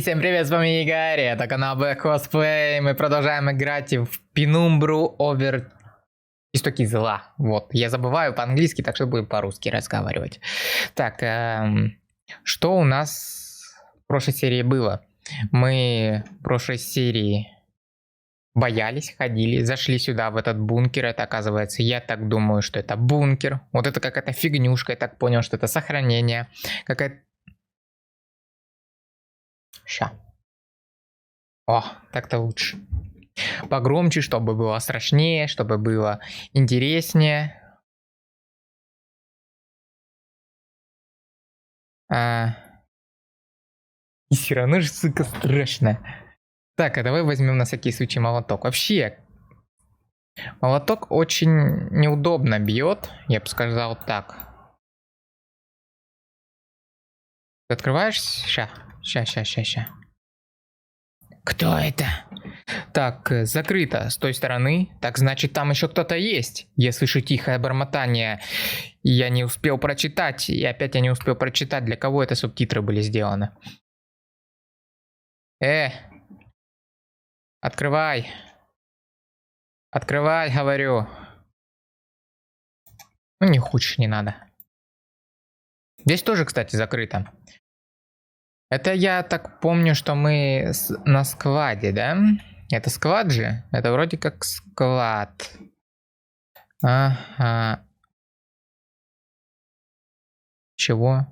И всем привет, с вами Игорь, это канал Black Cosplay. Мы продолжаем играть в Penumbra Over Истоки Зла. Вот, я забываю по-английски, так что будем по-русски разговаривать. Так, что у нас в прошлой серии было? Мы в прошлой серии боялись, ходили, зашли сюда, в этот бункер. Это, оказывается, я так думаю, что это бункер. Вот это какая-то фигнюшка, я так понял, что это сохранение. Какая-то... Ща. О, так-то лучше. Погромче, чтобы было страшнее, чтобы было интереснее. И все равно же, сука, страшно. Так, а давай возьмем на всякий случай молоток. Вообще, молоток очень неудобно бьет, я бы сказал так. Ты открываешь? Ща. Кто это? Так, закрыто с той стороны. Так, значит, там еще кто-то есть. Я слышу тихое бормотание. Я не успел прочитать. И опять я не успел прочитать, для кого это субтитры были сделаны. Открывай. Открывай, говорю. Ну, не хочешь, не надо. Здесь тоже, кстати, закрыто. Это я так помню, что мы на складе, да? Это склад же? Это вроде как склад. Ага. Чего?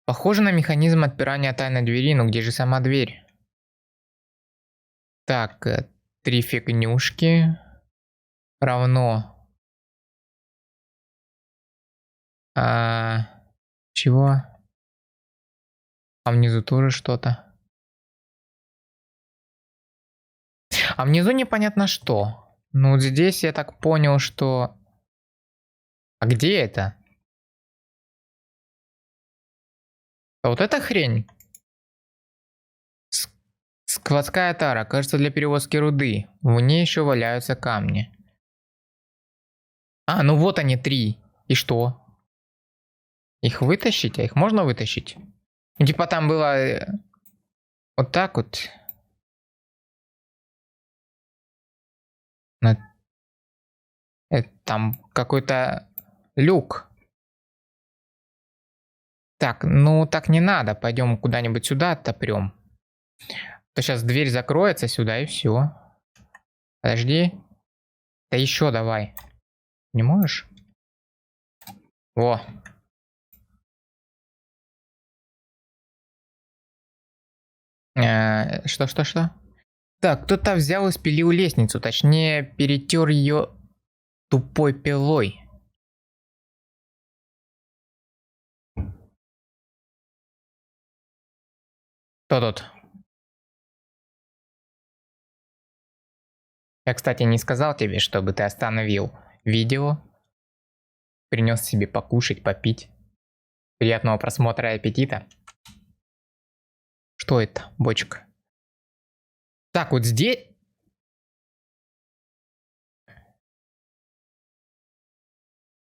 Похоже на механизм отпирания тайной двери, но где же сама дверь? Так, 3 фигнюшки равно... Чего? А внизу тоже что-то. А внизу непонятно что. Ну вот здесь я так понял, что... А где это? А вот эта хрень? Складская тара, кажется, для перевозки руды. В ней еще валяются камни. А, ну вот они 3. И что? Их вытащить? А их можно вытащить? Ну, типа там было... Вот так вот. Там какой-то люк. Так, ну так не надо. Пойдем куда-нибудь сюда отопрем. То сейчас дверь закроется сюда и все. Подожди. Да еще давай. Не можешь? Во. Что? Так, кто-то взял и спилил лестницу. Точнее, перетер ее тупой пилой. Кто тут? Я, кстати, не сказал тебе, чтобы ты остановил видео. Принес себе покушать, попить. Приятного просмотра и аппетита. Что это? Бочка. Так, вот здесь...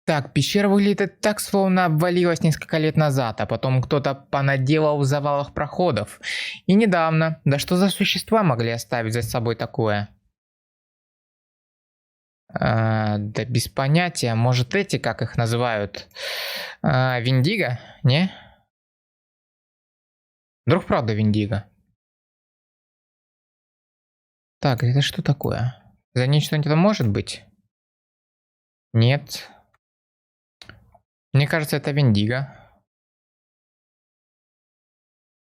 Так, пещера выглядит так, словно обвалилась несколько лет назад, а потом кто-то понаделал в завалах проходов. И недавно. Да что за существа могли оставить за собой такое? Да без понятия. Может эти, как их называют? Виндиго? Не? Вдруг правда Виндиго? Так, это что такое? За ней что-нибудь может быть? Нет. Мне кажется, это Виндиго.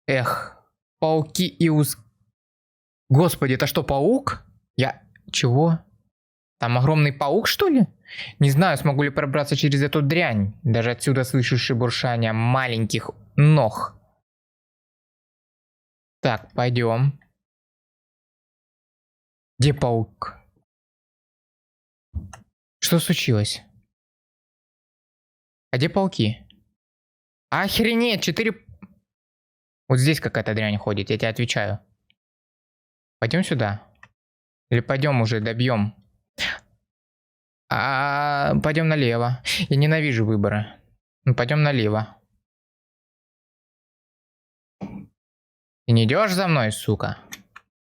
Эх, пауки и Господи, это что, паук? Чего? Там огромный паук, что ли? Не знаю, смогу ли пробраться через эту дрянь. Даже отсюда слышу шебуршание маленьких ног. Так, пойдем. Где паук? Что случилось? А где пауки? Охренеть, 4... Вот здесь какая-то дрянь ходит, я тебе отвечаю. Пойдем сюда. Или пойдем уже, добьем. Пойдем налево. Я ненавижу выборы. Ну, пойдем налево. Ты не идешь за мной, сука?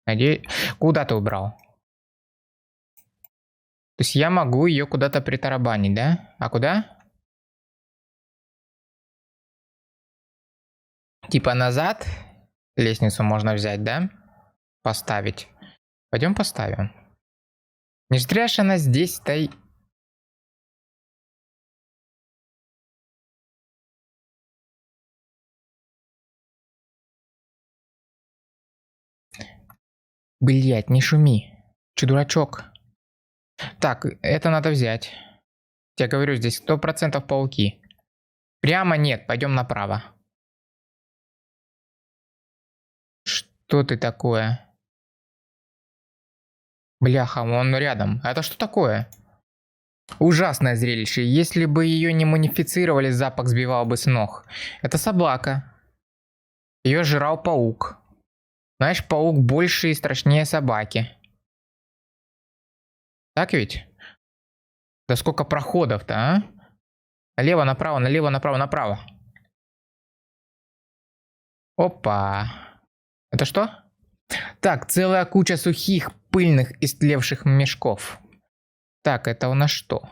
Надеюсь... Куда ты убрал? То есть я могу ее куда-то притарабанить, да? А куда? Типа назад лестницу можно взять, да? Поставить. Пойдем поставим. Не зря ж она здесь стоит. Блять, не шуми. Че, дурачок? Так, это надо взять. Я говорю, здесь 100% пауки. Прямо нет, пойдем направо. Что ты такое? Бляха, он рядом. Это что такое? Ужасное зрелище. Если бы ее не мумифицировали, запах сбивал бы с ног. Это собака. Ее жрал паук. Знаешь, паук больше и страшнее собаки. Так ведь? Да сколько проходов-то, а? Налево, направо, налево, направо, направо. Опа. Это что? Так, целая куча сухих, пыльных, истлевших мешков. Так, это у нас что?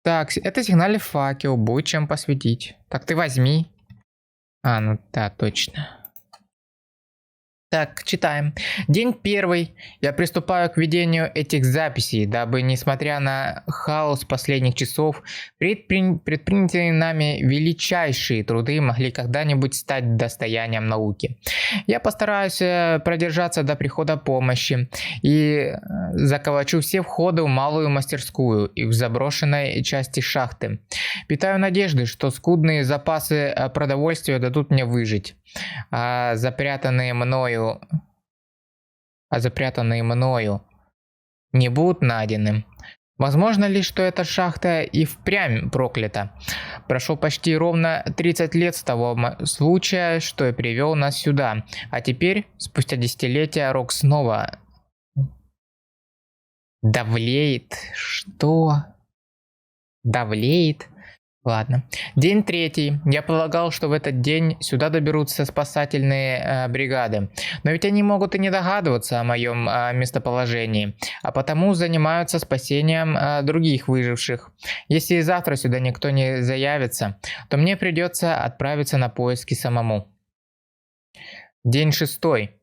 Так, это сигнальный факел, будет чем посветить. Так, ты возьми. А, ну да, точно. Так, читаем. День первый. Я приступаю к ведению этих записей, дабы, несмотря на хаос последних часов, предпринятые нами величайшие труды могли когда-нибудь стать достоянием науки. Я постараюсь продержаться до прихода помощи и заколочу все входы в малую мастерскую и в заброшенной части шахты. Питаю надежды, что скудные запасы продовольствия дадут мне выжить. А запрятанные мною не будут найдены. Возможно ли, что эта шахта и впрямь проклята? Прошло почти ровно 30 лет с того случая, что и привел нас сюда. А теперь, спустя десятилетия, Рок снова давлеет. Что? Давлеет? Ладно. День третий. Я полагал, что в этот день сюда доберутся спасательные бригады. Но ведь они могут и не догадываться о моем местоположении, а потому занимаются спасением других выживших. Если завтра сюда никто не заявится, то мне придется отправиться на поиски самому. День шестой.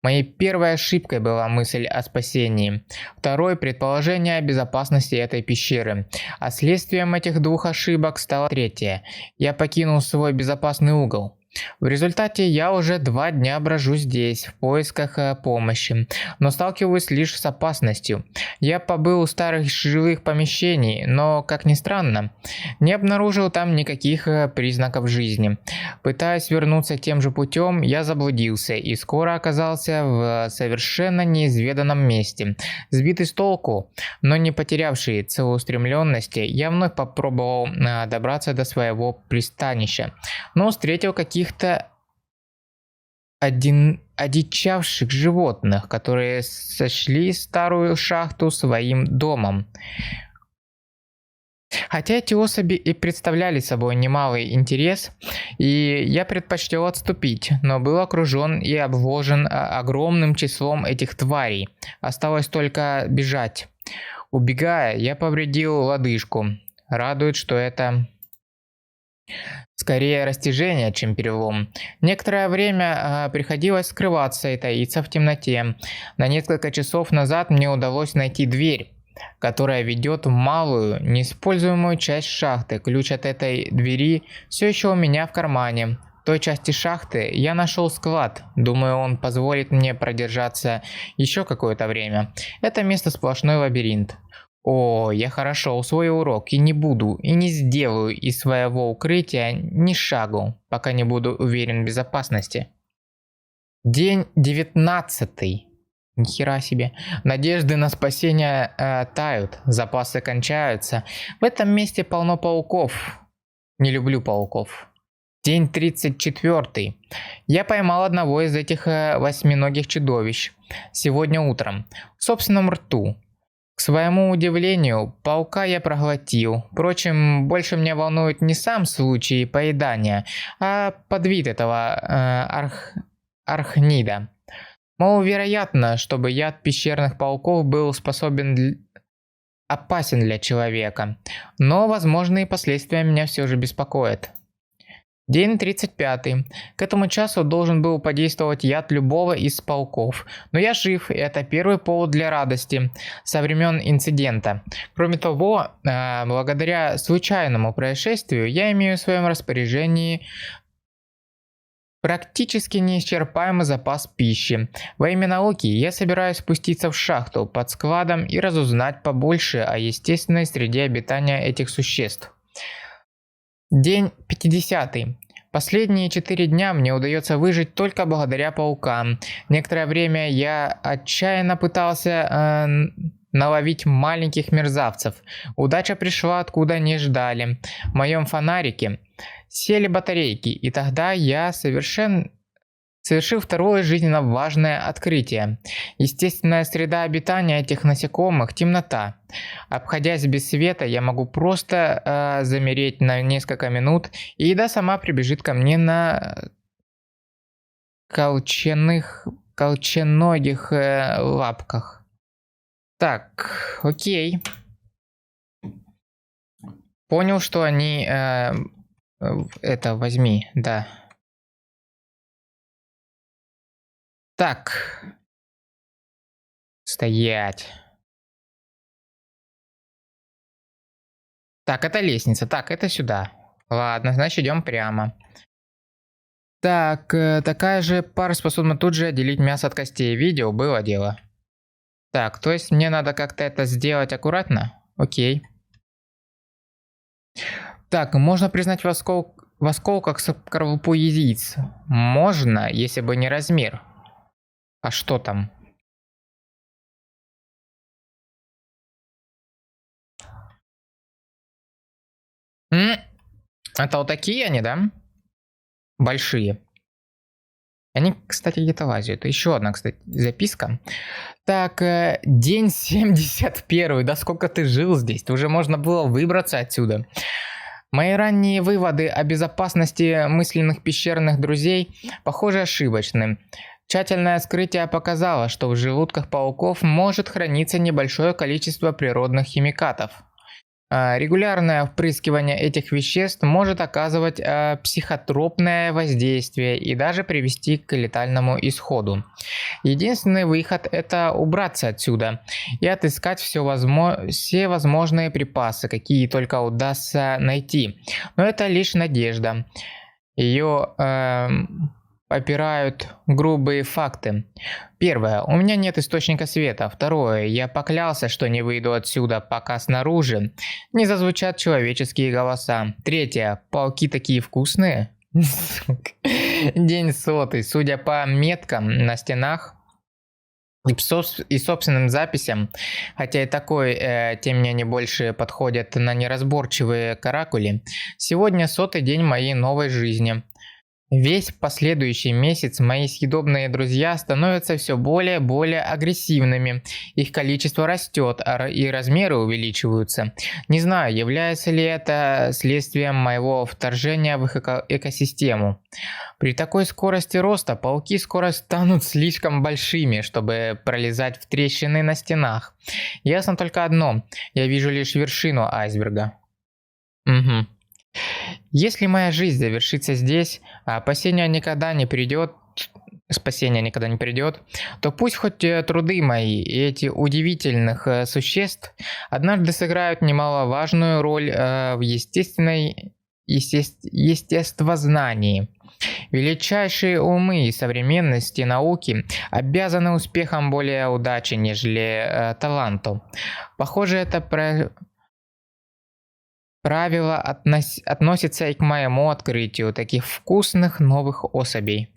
Моей первой ошибкой была мысль о спасении, второй – предположение о безопасности этой пещеры, а следствием этих двух ошибок стало третье – я покинул свой безопасный угол. В результате я уже 2 дня брожу здесь, в поисках помощи, но сталкиваюсь лишь с опасностью. Я побыл у старых жилых помещений, но, как ни странно, не обнаружил там никаких признаков жизни. Пытаясь вернуться тем же путем, я заблудился и скоро оказался в совершенно неизведанном месте. Сбитый с толку, но не потерявший целеустремленности, я вновь попробовал добраться до своего пристанища, но встретил каких-то одичавших животных, которые сочли старую шахту своим домом. Хотя эти особи и представляли собой немалый интерес, и я предпочтел отступить, но был окружен и обложен огромным числом этих тварей. Осталось только бежать. Убегая, я повредил лодыжку. Радует, что это скорее растяжение, чем перелом. Некоторое время приходилось скрываться и таиться в темноте. На несколько часов назад мне удалось найти дверь, которая ведет в малую, неиспользуемую часть шахты. Ключ от этой двери все еще у меня в кармане. В той части шахты я нашел склад. Думаю, он позволит мне продержаться еще какое-то время. Это место сплошной лабиринт. О, я хорошо усвоил урок и не буду, и не сделаю из своего укрытия ни шагу, пока не буду уверен в безопасности. День 19. Нихера себе. Надежды на спасение тают, запасы кончаются. В этом месте полно пауков. Не люблю пауков. День 34. Я поймал одного из этих восьминогих чудовищ сегодня утром в собственном рту. К своему удивлению, паука я проглотил. Впрочем, больше меня волнует не сам случай поедания, а подвид этого архнида. Маловероятно, чтобы яд пещерных пауков был опасен для человека, но возможные последствия меня все же беспокоят. День 35. К этому часу должен был подействовать яд любого из пауков. Но я жив, и это первый повод для радости со времен инцидента. Кроме того, благодаря случайному происшествию, я имею в своем распоряжении практически неисчерпаемый запас пищи. Во имя науки я собираюсь спуститься в шахту под складом и разузнать побольше о естественной среде обитания этих существ. День 50. Последние 4 дня мне удается выжить только благодаря паукам. Некоторое время я отчаянно пытался наловить маленьких мерзавцев. Удача пришла откуда не ждали. В моем фонарике сели батарейки, и тогда я совершил второе жизненно важное открытие. Естественная среда обитания этих насекомых – темнота. Обходясь без света, я могу просто замереть на несколько минут, и еда сама прибежит ко мне на колченогих лапках. Так, окей. Понял, что они... это возьми, да. Так. Стоять. Так, это лестница. Так, это сюда. Ладно, значит идем прямо. Так, такая же пара способна тут же отделить мясо от костей. Видео было дело. Так, то есть мне надо как-то это сделать аккуратно? Окей. Так, можно признать в осколках скорлупу яиц. Можно, если бы не размер. А что там? Это вот такие они, да? Большие. Они, кстати, где-то лазят. Это еще одна, кстати, записка. Так, день 71. Да сколько ты жил здесь? Уже можно было выбраться отсюда. Мои ранние выводы о безопасности мысленных пещерных друзей, похоже, ошибочны. Тщательное вскрытие показало, что в желудках пауков может храниться небольшое количество природных химикатов. Регулярное впрыскивание этих веществ может оказывать психотропное воздействие и даже привести к летальному исходу. Единственный выход – это убраться отсюда и отыскать все возможные припасы, какие только удастся найти. Но это лишь надежда. Ее опирают грубые факты. Первое. У меня нет источника света. Второе. Я поклялся, что не выйду отсюда, пока снаружи не зазвучат человеческие голоса. Третье. Пауки такие вкусные. День 100. Судя по меткам на стенах и собственным записям, хотя и такой, тем не менее, больше подходят на неразборчивые каракули, сегодня 100-й день моей новой жизни. Весь последующий месяц мои съедобные друзья становятся все более и более агрессивными. Их количество растет, и размеры увеличиваются. Не знаю, является ли это следствием моего вторжения в их экосистему. При такой скорости роста пауки скоро станут слишком большими, чтобы пролезать в трещины на стенах. Ясно только одно, я вижу лишь вершину айсберга. Угу. Если моя жизнь завершится здесь, а спасение никогда не придет, то пусть хоть труды мои и эти удивительных существ однажды сыграют немаловажную роль в естествознании. Величайшие умы современности науки обязаны успехом более удачи, нежели таланту. Похоже, это правило относится и к моему открытию таких вкусных новых особей.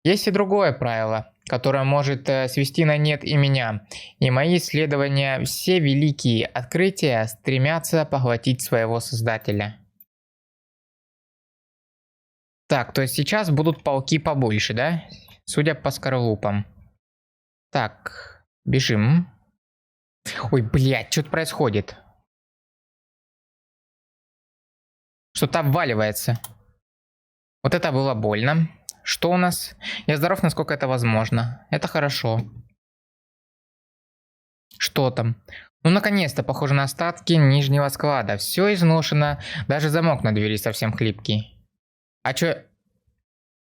Есть и другое правило, которое может свести на нет и меня, и мои исследования, все великие открытия стремятся поглотить своего создателя. Так, то есть сейчас будут пауки побольше, да? Судя по скорлупам. Так, бежим. Ой, блядь, что-то происходит. Что-то обваливается. Вот это было больно. Что у нас? Я здоров, насколько это возможно. Это хорошо. Что там? Ну, наконец-то, похоже на остатки нижнего склада. Все изношено. Даже замок на двери совсем хлипкий. А чё?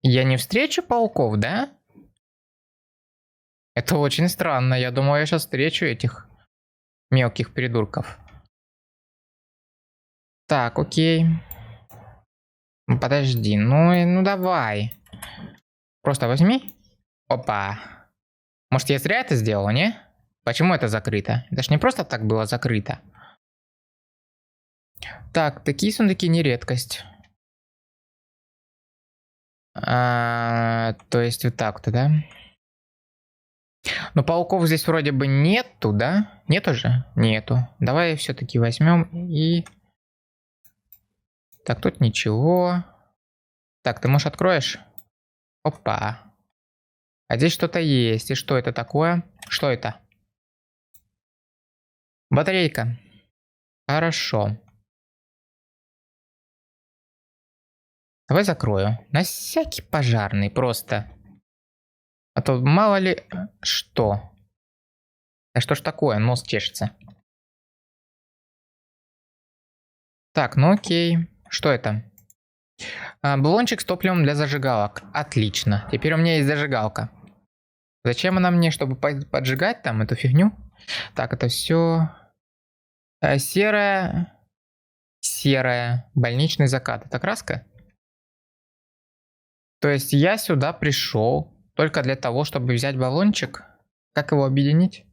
Я не встречу пауков, да? Это очень странно. Я думаю, я сейчас встречу этих мелких придурков. Так, окей. Подожди, ну давай. Просто возьми. Опа. Может, я зря это сделал, не? Почему это закрыто? Это ж не просто так было закрыто. Так, такие сундуки не редкость. То есть вот так-то, да? Но пауков здесь вроде бы нету, да? Нету же? Нету. Давай все-таки возьмем и... Так, тут ничего. Так, ты, может, откроешь? Опа. А здесь что-то есть. И что это такое? Что это? Батарейка. Хорошо. Давай закрою. На всякий пожарный просто. А то мало ли что. А что ж такое? Нос чешется. Так, ну окей. Что это? Баллончик с топливом для зажигалок. Отлично. Теперь у меня есть зажигалка. Зачем она мне, чтобы поджигать там эту фигню? Так, это все серая. Серая. Больничный закат. Это краска? То есть я сюда пришел только для того, чтобы взять баллончик. Как его объединить?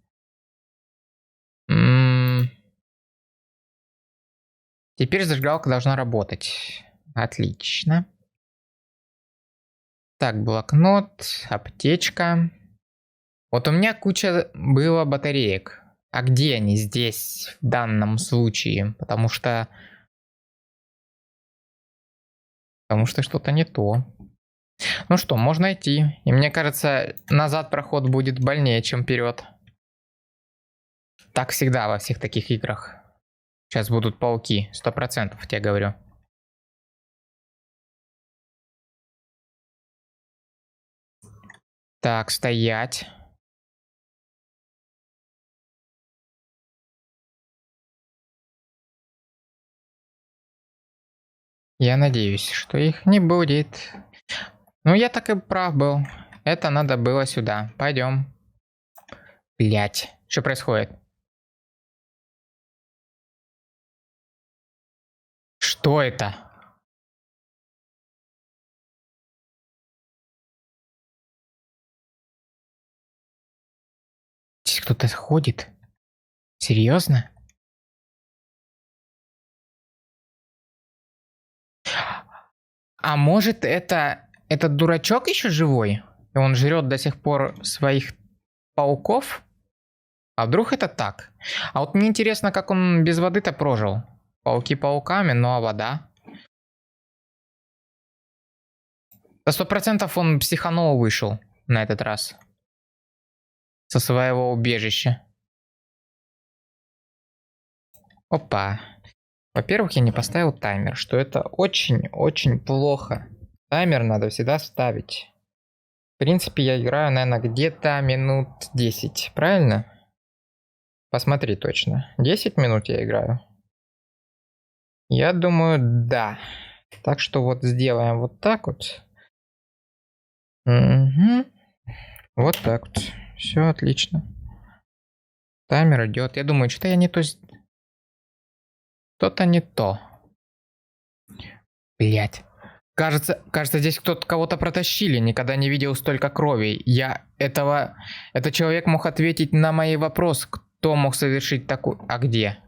Теперь зажигалка должна работать. Отлично. Так, блокнот, аптечка. Вот у меня куча было батареек. А где они здесь, в данном случае? Потому что что-то не то. Ну что, можно идти. И мне кажется, назад проход будет больнее, чем вперед. Так всегда во всех таких играх. Сейчас будут пауки, 100%, я тебе говорю. Так, стоять. Я надеюсь, что их не будет. Ну, я так и прав был. Это надо было сюда. Пойдем. Блять, что происходит? Что это? Здесь кто-то ходит? Серьезно? А может это... Этот дурачок еще живой? И он жрет до сих пор своих пауков? А вдруг это так? А вот мне интересно, как он без воды-то прожил. Пауки пауками, ну а вода? За 100% он психанул вышел на этот раз. Со своего убежища. Опа. Во-первых, я не поставил таймер, что это очень-очень плохо. Таймер надо всегда ставить. В принципе, я играю, наверное, где-то минут 10, правильно? Посмотри точно. 10 минут я играю? Я думаю, да. Так что вот сделаем вот так вот. Угу. Вот так вот. Все отлично. Таймер идет. Я думаю, что-то я не то... Что-то не то. Блять. Кажется, здесь кто-то кого-то протащили. Никогда не видел столько крови. Этот человек мог ответить на мои вопросы. Кто мог совершить такую... А где?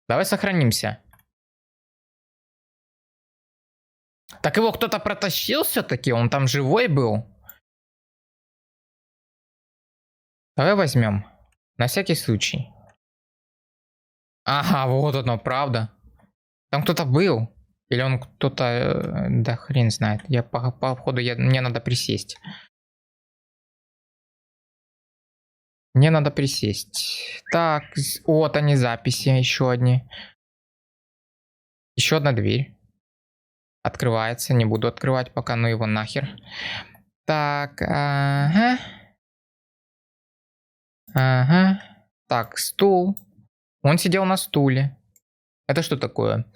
Давай сохранимся. Так его кто-то протащил все-таки? Он там живой был? Давай возьмем. На всякий случай. Ага, вот оно, правда. Там кто-то был. Или он кто-то... Да хрен знает. Я по ходу... Мне надо присесть. Мне надо присесть. Так, вот они записи, еще одни. Еще одна дверь. Открывается, не буду открывать пока, ну его нахер. Так, ага. Ага. Так, стул. Он сидел на стуле. Это что такое?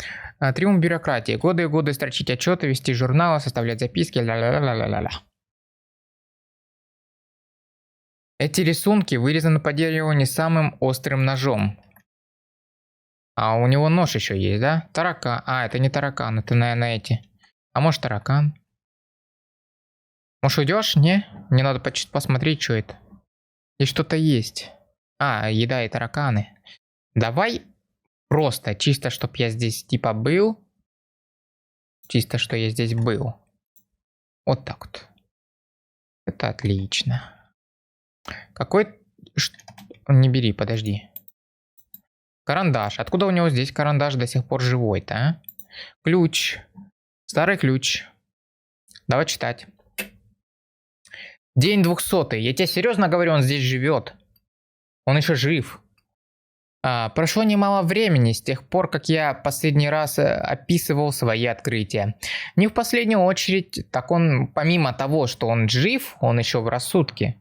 Триумф бюрократии. Годы и годы строчить отчеты, вести журналы, составлять записки. Ля-ля-ля-ля-ля-ля. Эти рисунки вырезаны по дереву не самым острым ножом. А у него нож еще есть, да? Таракан. А, это не таракан, это, наверное, эти. А может таракан? Может уйдешь? Не? Мне надо посмотреть, что это. Здесь что-то есть. А, еда и тараканы. Давай просто, чисто, чтоб я здесь типа был. Чисто, что я здесь был. Вот так вот. Это отлично. Какой... Не бери, подожди. Карандаш. Откуда у него здесь карандаш до сих пор живой-то, а? Ключ. Старый ключ. Давай читать. День 200-й. Я тебе серьезно говорю, он здесь живет. Он еще жив. Прошло немало времени с тех пор, как я последний раз описывал свои открытия. Не в последнюю очередь, так он, помимо того, что он жив, он еще в рассудке.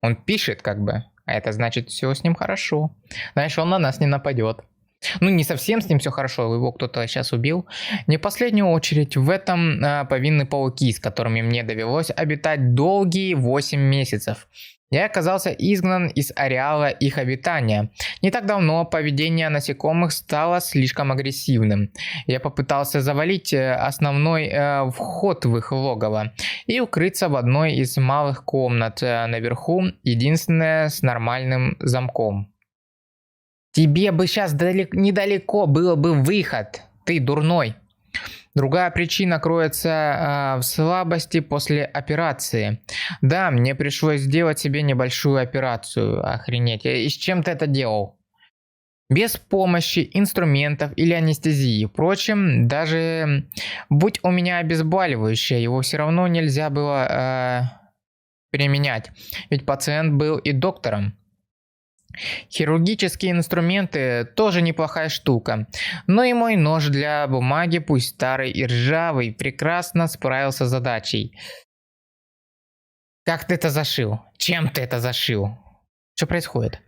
Он пишет как бы, а это значит, все с ним хорошо. Знаешь, он на нас не нападет. Ну, не совсем с ним все хорошо, его кто-то сейчас убил. Не в последнюю очередь, в этом повинны пауки, с которыми мне довелось обитать долгие 8 месяцев. Я оказался изгнан из ареала их обитания. Не так давно поведение насекомых стало слишком агрессивным. Я попытался завалить основной вход в их логово и укрыться в одной из малых комнат наверху, единственная с нормальным замком. Тебе бы сейчас недалеко было бы выход, ты дурной. Другая причина кроется в слабости после операции. Да, мне пришлось сделать себе небольшую операцию. Охренеть. И с чем ты это делал? Без помощи инструментов или анестезии. Впрочем, даже будь у меня обезболивающее, его все равно нельзя было применять. Ведь пациент был и доктором. Хирургические инструменты тоже неплохая штука, но и мой нож для бумаги, пусть старый и ржавый, прекрасно справился с задачей. Как ты это зашил? Чем ты это зашил? Что происходит?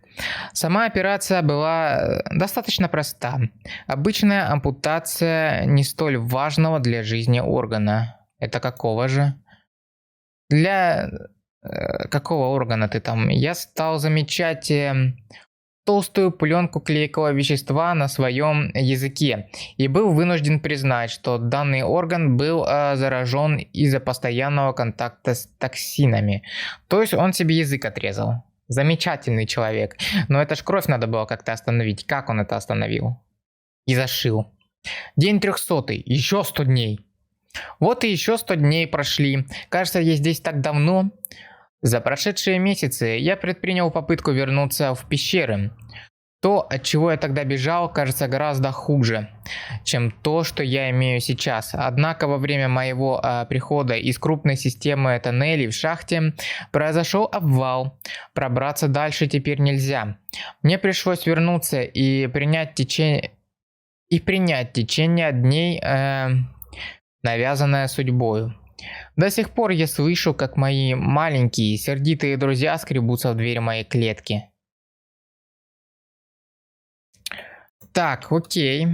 Сама операция была достаточно проста. Обычная ампутация не столь важного для жизни органа. Это какого же? Для... Какого органа ты там? Я стал замечать толстую пленку клейкого вещества на своем языке и был вынужден признать, что данный орган был заражен из-за постоянного контакта с токсинами. То есть он себе язык отрезал. Замечательный человек. Но это ж кровь надо было как-то остановить. Как он это остановил? И зашил. День 300-й. Еще 100 дней. Вот и еще 100 дней прошли. Кажется, я здесь так давно. За прошедшие месяцы я предпринял попытку вернуться в пещеры. То, от чего я тогда бежал, кажется гораздо хуже, чем то, что я имею сейчас. Однако во время моего прихода из крупной системы тоннелей в шахте произошел обвал. Пробраться дальше теперь нельзя. Мне пришлось вернуться и принять течение дней, навязанное судьбою. До сих пор я слышу, как мои маленькие сердитые друзья скребутся в дверь моей клетки. Так, окей.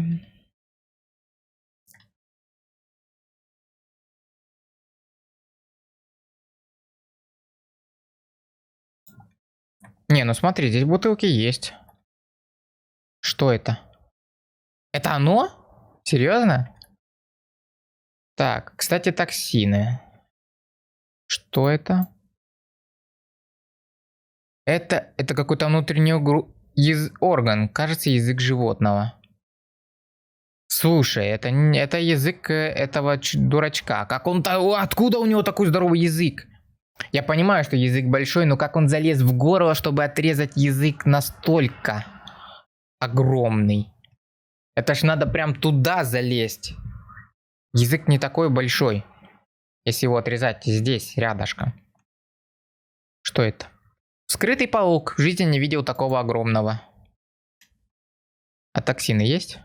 Не, ну смотри, здесь бутылки есть. Что это? Это оно? Серьезно? Так, кстати, токсины. Что это? Это какой-то внутренний орган, кажется, язык животного. Слушай, это язык этого дурачка. Как он-то, откуда у него такой здоровый язык? Я понимаю, что язык большой, но как он залез в горло, чтобы отрезать язык настолько огромный? Это ж надо прям туда залезть. Язык не такой большой, если его отрезать здесь, рядышком. Что это? Скрытый паук. В жизни не видел такого огромного. А токсины есть?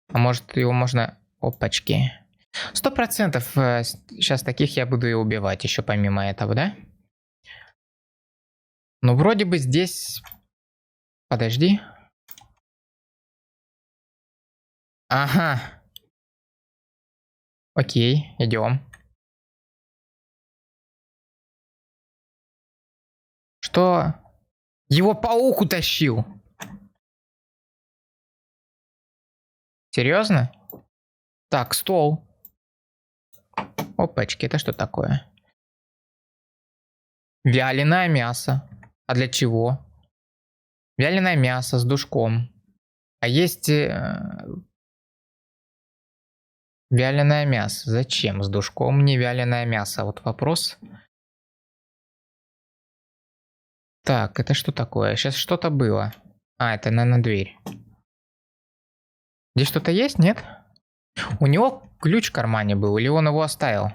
А может его можно... Опачки. 100% сейчас таких я буду и убивать еще помимо этого, да? Ну вроде бы здесь... Подожди. Ага. Окей, идем. Что? Его паук утащил. Серьезно? Так, стол. Опачки, это что такое? Вяленое мясо. А для чего? Вяленое мясо с душком. А есть... вяленое мясо. Зачем с душком не вяленое мясо? Вот вопрос. Так, это что такое? Сейчас что-то было. А, это, наверное, дверь. Здесь что-то есть, нет? У него ключ в кармане был, или он его оставил?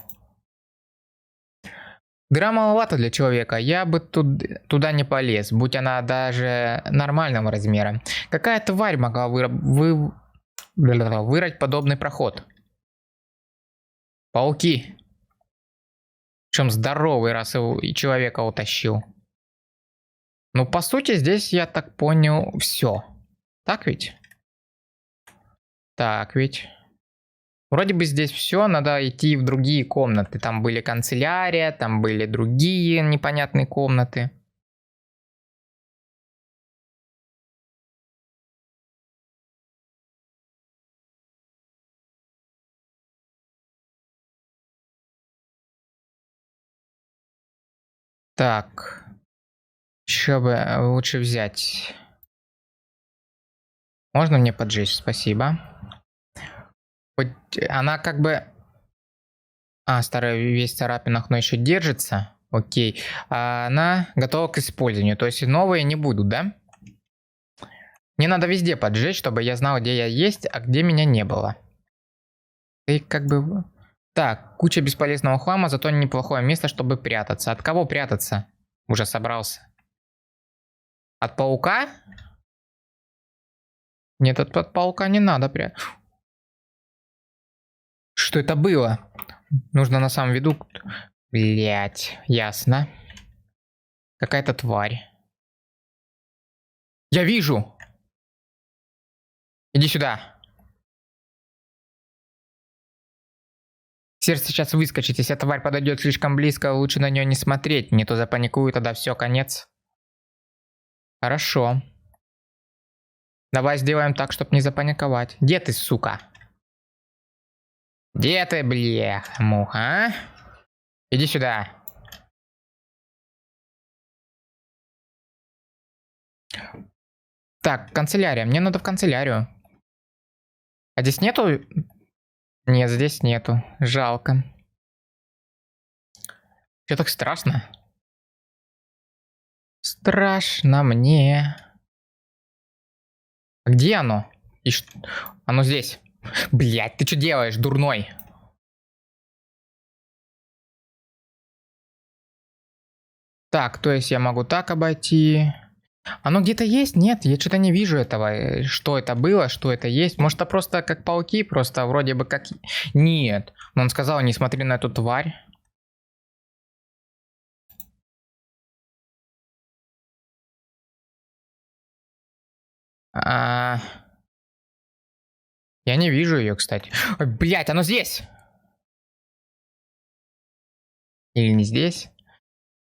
Дыра маловато для человека, я бы туда не полез, будь она даже нормального размера. Какая тварь могла вырыть подобный проход? Пауки. Причем здоровый, раз и человека утащил. Ну, по сути, здесь, я так понял, все. Так ведь? Так ведь. Вроде бы здесь все, надо идти в другие комнаты. Там были канцелярия, там были другие непонятные комнаты. Так. Еще бы лучше взять. Можно мне поджечь? Спасибо. Хоть она как бы... А, старая весь в царапинах, но еще держится. Окей. А она готова к использованию. То есть новые не будут, да? Мне надо везде поджечь, чтобы я знал, где я есть, а где меня не было. И как бы... Так, куча бесполезного хлама, зато неплохое место, чтобы прятаться. От кого прятаться? Уже собрался. От паука? Нет, от паука не надо прятаться. Что это было? Нужно на самом виду... Блять, ясно. Какая-то тварь. Я вижу! Иди сюда. Сердце сейчас выскочит. Если тварь подойдет слишком близко, лучше на нее не смотреть. Не то запаникую, тогда все, конец. Хорошо. Давай сделаем так, чтобы не запаниковать. Где ты, сука? Где ты, бляха, муха, а? Иди сюда. Так, канцелярия. Мне надо в канцелярию. А здесь нету? Нет, здесь нету. Жалко. Че так страшно? Страшно мне. А где оно? Оно здесь. Блять, ты что делаешь, дурной? Так, то есть я могу так обойти. Оно где-то есть? Нет, я что-то не вижу этого. Что это было, что это есть? Может, это просто как пауки, просто вроде бы как... Нет. Но он сказал, не смотри на эту тварь. Я не вижу ее, кстати. Ой, блять, оно здесь! Или не здесь?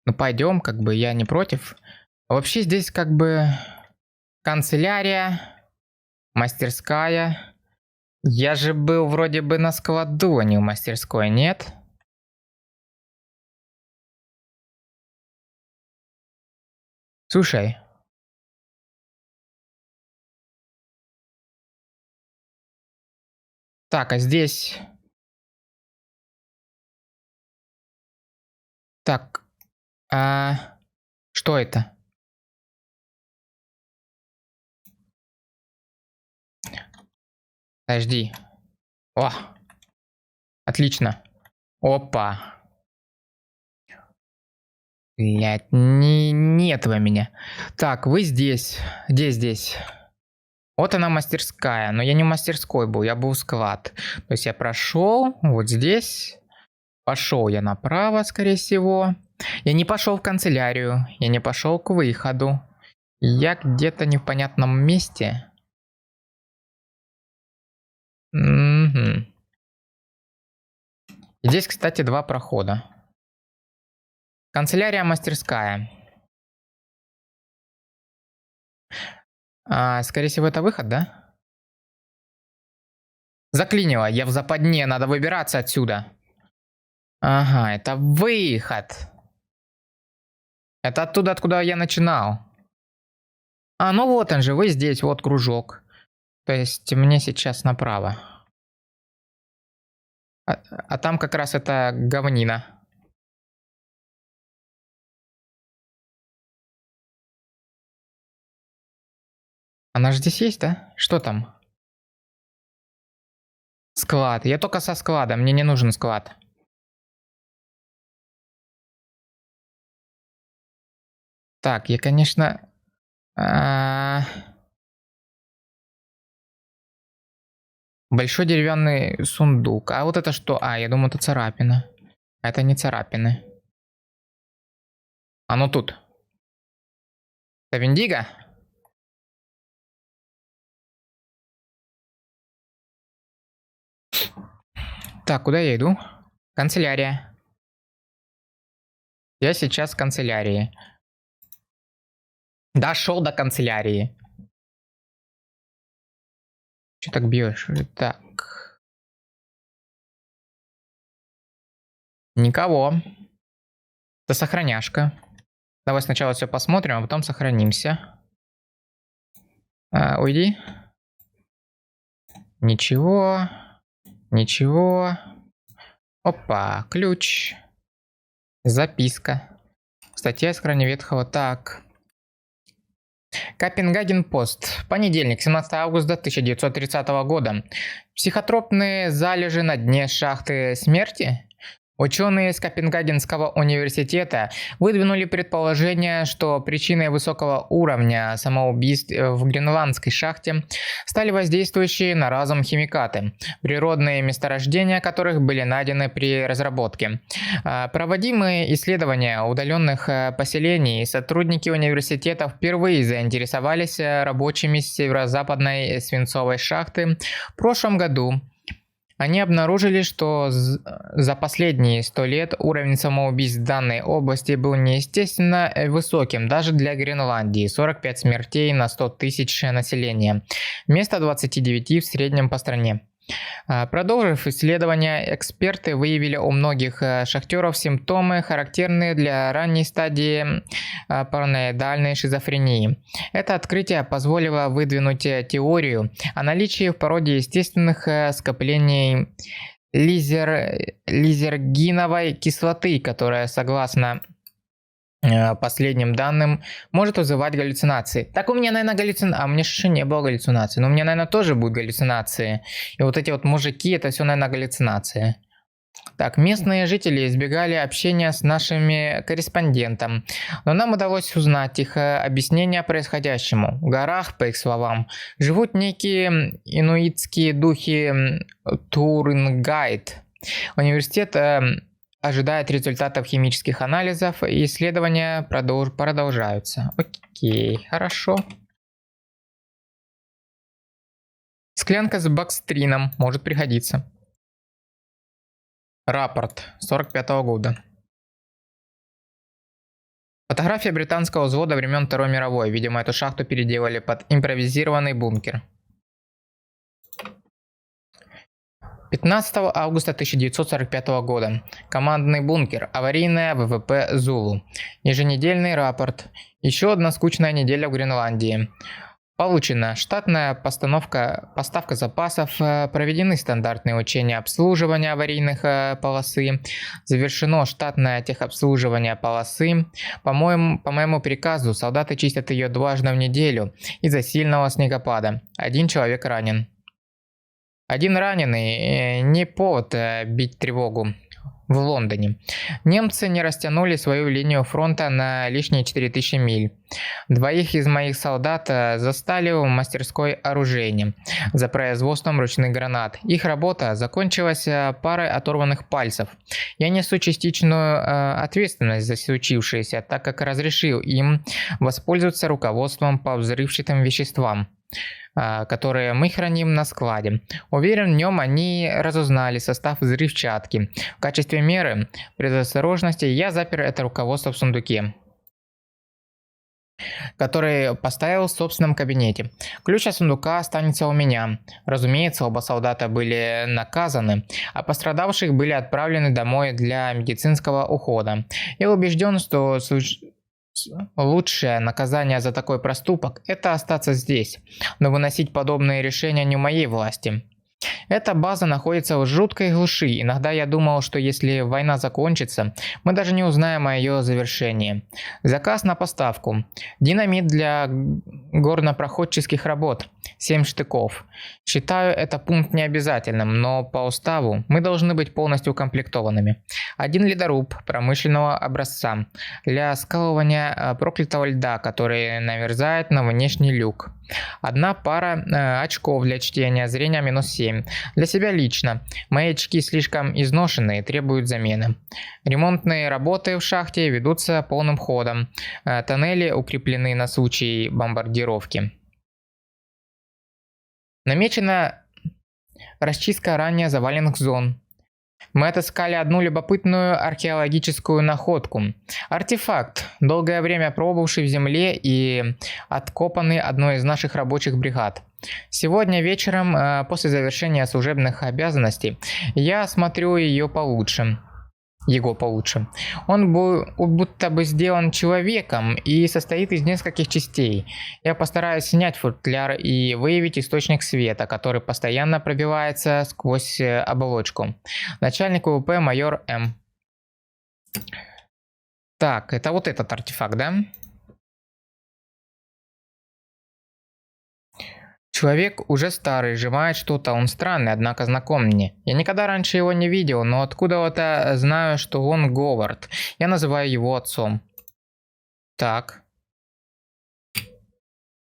Ну пойдем, как бы я не против. Вообще здесь как бы канцелярия, мастерская. Я же был вроде бы на складу, а не в мастерской, нет? Слушай. Так, а здесь... Так, что это? Подожди. О, отлично. Опа. Блять, не этого меня. Так, вы здесь. Где здесь? Вот она мастерская, но я не в мастерской был, я был в склад. То есть я прошел вот здесь. Пошел я направо, скорее всего. Я не пошел в канцелярию, я не пошел к выходу. Я где-то не в понятном месте. Угу. Здесь, кстати, два прохода. Канцелярия, мастерская. Скорее всего, это выход, да? Заклинило, я в западне, надо выбираться отсюда. Ага, это выход. Это оттуда, откуда я начинал. Ну вот он же, вы здесь, вот кружок. То есть мне сейчас направо. А там как раз это говнина. Она же здесь есть, да? Что там? Склад. Я только со склада, мне не нужен склад. Так, я, конечно... Большой деревянный сундук. А вот это что? Я думаю, это царапина. Это не царапины. Ну тут. Это Виндиго? Так, куда я иду? Канцелярия. Я сейчас в канцелярии. Дошел до канцелярии. Че так бьешь? Так. Никого. Это сохраняшка. Давай сначала все посмотрим, а потом сохранимся. Уйди. Ничего. Ничего. Опа, ключ. Записка. Статья из храни ветхого. Так. Копенгаген-Пост. Понедельник, 17 августа 1930 года. Психотропные залежи на дне шахты смерти? Ученые из Копенгагенского университета выдвинули предположение, что причиной высокого уровня самоубийств в гренландской шахте стали воздействующие на разум химикаты, природные месторождения которых были найдены при разработке. Проводимые исследования удаленных поселений сотрудники университета впервые заинтересовались рабочими северо-западной свинцовой шахты в прошлом году. Они обнаружили, что за последние 100 лет уровень самоубийств в данной области был неестественно высоким даже для Гренландии – 45 смертей на 100 тысяч населения, вместо 29 в среднем по стране. Продолжив исследования, эксперты выявили у многих шахтеров симптомы, характерные для ранней стадии параноидальной шизофрении. Это открытие позволило выдвинуть теорию о наличии в породе естественных скоплений лизергиновой кислоты, которая, согласно последним данным, может вызывать галлюцинации. Так у меня, наверное, галлюцинации. У меня еще не было галлюцинаций. Но у меня, наверное, тоже будут галлюцинации. И вот эти вот мужики, это все, наверное, галлюцинации. Так, местные жители избегали общения с нашими корреспондентом, но нам удалось узнать их объяснение происходящему. В горах, по их словам, живут некие инуитские духи Турингайт. Университет ожидает результатов химических анализов, и исследования продолжаются. Окей, хорошо. Склянка с бакстрином может пригодиться. Рапорт 45-го года. Фотография британского взвода времен Второй мировой. Видимо, эту шахту переделали под импровизированный бункер. 15 августа 1945 года. Командный бункер. Аварийная ВВП Зулу. Еженедельный рапорт. Еще одна скучная неделя в Гренландии. Получена штатная поставка запасов, проведены стандартные учения обслуживания аварийных полосы, завершено штатное техобслуживание полосы. По моему приказу солдаты чистят ее дважды в неделю из-за сильного снегопада. 1 человек ранен. 1 раненый, не повод бить тревогу. в Лондоне. Немцы не растянули свою линию фронта на лишние 4000 миль. Двоих из моих солдат застали в мастерской оружейни за производством ручных гранат. Их работа закончилась парой оторванных пальцев. Я несу частичную ответственность за случившееся, так как разрешил им воспользоваться руководством по взрывчатым веществам, которые мы храним на складе. Уверен, в нем они разузнали состав взрывчатки. В качестве меры предосторожности я запер это руководство в сундуке, который поставил в собственном кабинете. Ключ от сундука останется у меня. Разумеется, оба солдата были наказаны, а пострадавших были отправлены домой для медицинского ухода. Я убежден, что лучшее наказание за такой проступок – это остаться здесь, но выносить подобные решения не в моей власти. Эта база находится в жуткой глуши. Иногда я думал, что если война закончится, мы даже не узнаем о ее завершении. Заказ на поставку. Динамит для горнопроходческих работ. 7 штыков. Считаю это пункт необязательным, но по уставу мы должны быть полностью укомплектованными. 1 ледоруб промышленного образца для скалывания проклятого льда, который наверзает на внешний люк. 1 пара очков для чтения, зрения -7. Для себя лично. Мои очки слишком изношенные, требуют замены. Ремонтные работы в шахте ведутся полным ходом. Тоннели укреплены на случай бомбардировки. Намечена расчистка ранее заваленных зон. Мы отыскали одну любопытную археологическую находку. Артефакт, долгое время пробывший в земле и откопанный одной из наших рабочих бригад. Сегодня вечером, после завершения служебных обязанностей, я осмотрю его получше. Он будто бы сделан человеком и состоит из нескольких частей. Я постараюсь снять футляр и выявить источник света, который постоянно пробивается сквозь оболочку. Начальник УВП майор М. Так, это вот этот артефакт, да? Человек уже старый, сжимает что-то, он странный, однако знаком мне. Я никогда раньше его не видел, но откуда-то знаю, что он Говард. Я называю его отцом. Так.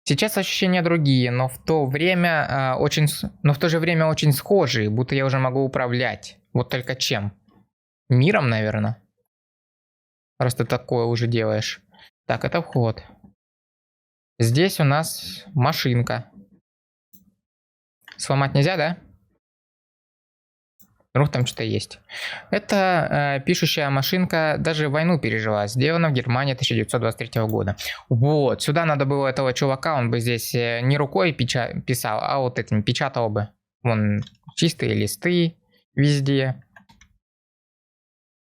Сейчас ощущения другие, но в то же время очень схожие, будто я уже могу управлять. Вот только чем? Миром, наверное. Раз ты такое уже делаешь. Так, это вход. Здесь у нас машинка. Сломать нельзя, да? Вдруг там что-то есть. Это пишущая машинка даже войну пережила. Сделана в Германии 1923 года. Вот, сюда надо было этого чувака, он бы здесь не рукой писал, а вот этим печатал бы. Вон, чистые листы везде.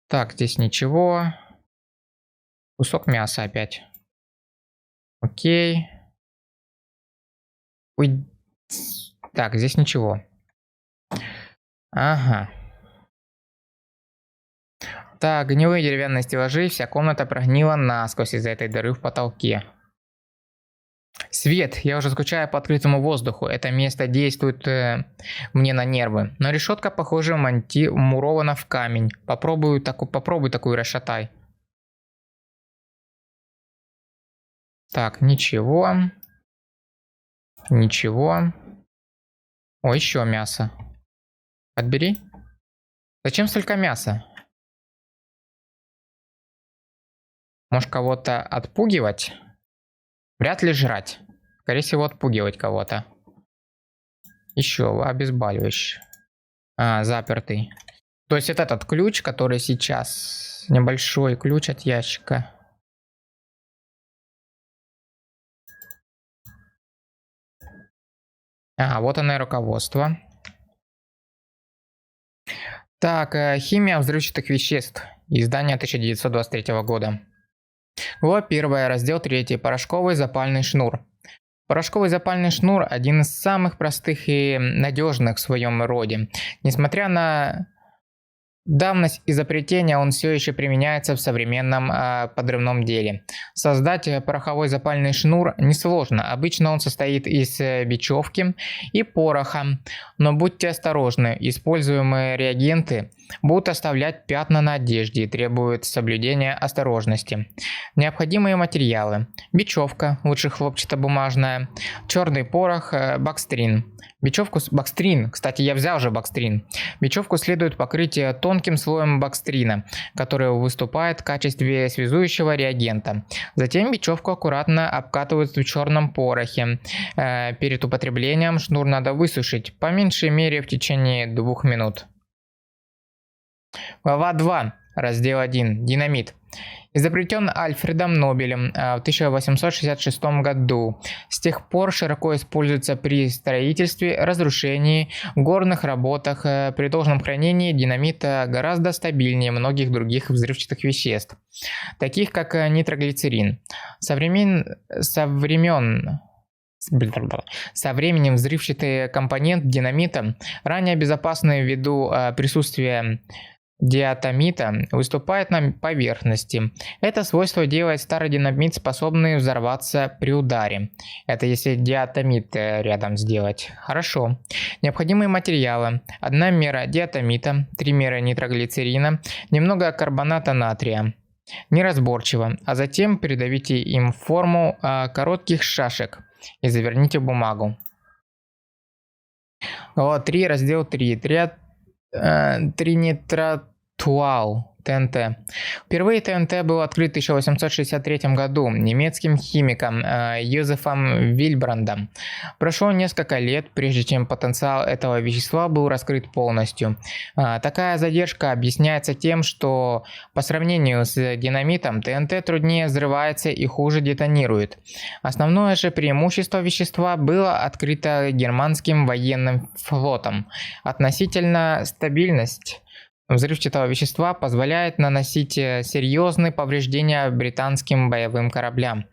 Так, здесь ничего. Кусок мяса опять. Окей. Ой. Так, здесь ничего. Ага. Так, гнилые деревянные стеллажи, вся комната прогнила насквозь из-за этой дыры в потолке. Свет, я уже скучаю по открытому воздуху, это место действует мне на нервы. Но решетка, похоже, вмурована в камень. Попробуй такую расшатай. Так, ничего. Ничего. О, еще мясо. Отбери. Зачем столько мяса? Может, кого-то отпугивать? Вряд ли жрать. Скорее всего, отпугивать кого-то. Еще обезболивающий. Запертый. То есть это этот ключ, который сейчас... Небольшой ключ от ящика. Вот оно и руководство. Так, химия взрывчатых веществ. Издание 1923 года. Глава 1, раздел 3. Порошковый запальный шнур. Порошковый запальный шнур – один из самых простых и надежных в своем роде. Несмотря на Давность изобретения он все еще применяется в современном подрывном деле. Создать пороховой запальный шнур несложно. Обычно он состоит из бечевки и пороха. Но будьте осторожны, используемые реагенты будут оставлять пятна на одежде и требуют соблюдения осторожности. Необходимые материалы: бечевка, лучше хлопчатобумажная, черный порох, бакстрин. Бакстрин, кстати, я взял же бакстрин. Бечевку следует покрыть тонким слоем бакстрина, который выступает в качестве связующего реагента. Затем бечевку аккуратно обкатывают в черном порохе. Перед употреблением шнур надо высушить, по меньшей мере в течение 2 минут. Глава 2. Раздел 1. Динамит. Изобретен Альфредом Нобелем в 1866 году. С тех пор широко используется при строительстве, разрушении, горных работах. При должном хранении динамита гораздо стабильнее многих других взрывчатых веществ, таких как нитроглицерин. Со временем взрывчатый компонент динамита, ранее безопасный ввиду присутствия диатомита, выступает на поверхности. Это свойство делает старый динамит способным взорваться при ударе. Это если диатомит рядом сделать. Хорошо. Необходимые материалы: 1 мера диатомита, 3 меры нитроглицерина, немного карбоната натрия. Неразборчиво, а затем придавите им форму коротких шашек и заверните в бумагу. Глава 3, раздел 3. Тринитротуал. ТНТ. Впервые ТНТ был открыт в 1863 году немецким химиком Йозефом Вильбрандом. Прошло несколько лет, прежде чем потенциал этого вещества был раскрыт полностью. Такая задержка объясняется тем, что по сравнению с динамитом ТНТ труднее взрывается и хуже детонирует. Основное же преимущество вещества было открыто германским военным флотом. Относительно стабильность взрывчатого вещества позволяет наносить серьезные повреждения британским боевым кораблям.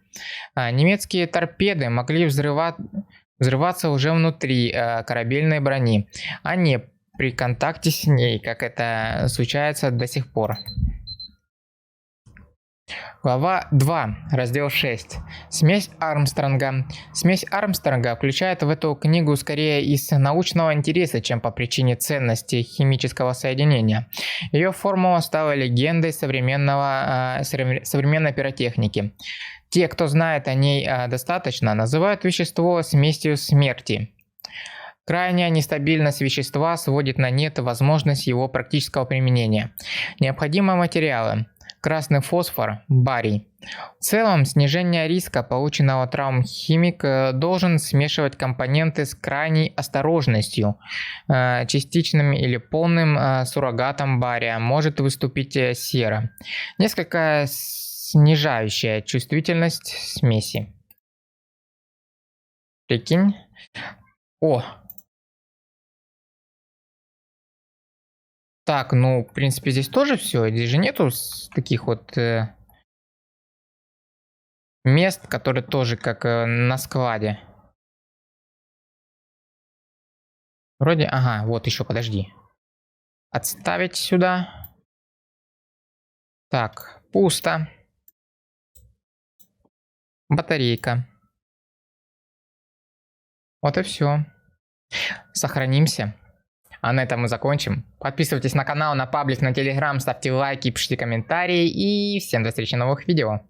Немецкие торпеды могли взрываться уже внутри корабельной брони, а не при контакте с ней, как это случается до сих пор. Глава 2, раздел 6. Смесь Армстронга. Смесь Армстронга включает в эту книгу скорее из научного интереса, чем по причине ценности химического соединения. Ее формула стала легендой современной пиротехники. Те, кто знает о ней достаточно, называют вещество смесью смерти. Крайняя нестабильность вещества сводит на нет возможность его практического применения. Необходимые материалы: красный фосфор, барий. В целом, снижение риска полученного травм химик должен смешивать компоненты с крайней осторожностью. Частичным или полным суррогатом бария может выступить сера, несколько снижающая чувствительность смеси. Прикинь. Так, ну, в принципе, здесь тоже все. Здесь же нету таких вот мест, которые тоже как на складе. Вроде, ага, вот еще, подожди. Отставить сюда. Так, пусто. Батарейка. Вот и все. Сохранимся. А на этом мы закончим. Подписывайтесь на канал, на паблик, на телеграм, ставьте лайки, пишите комментарии и всем до встречи в новых видео.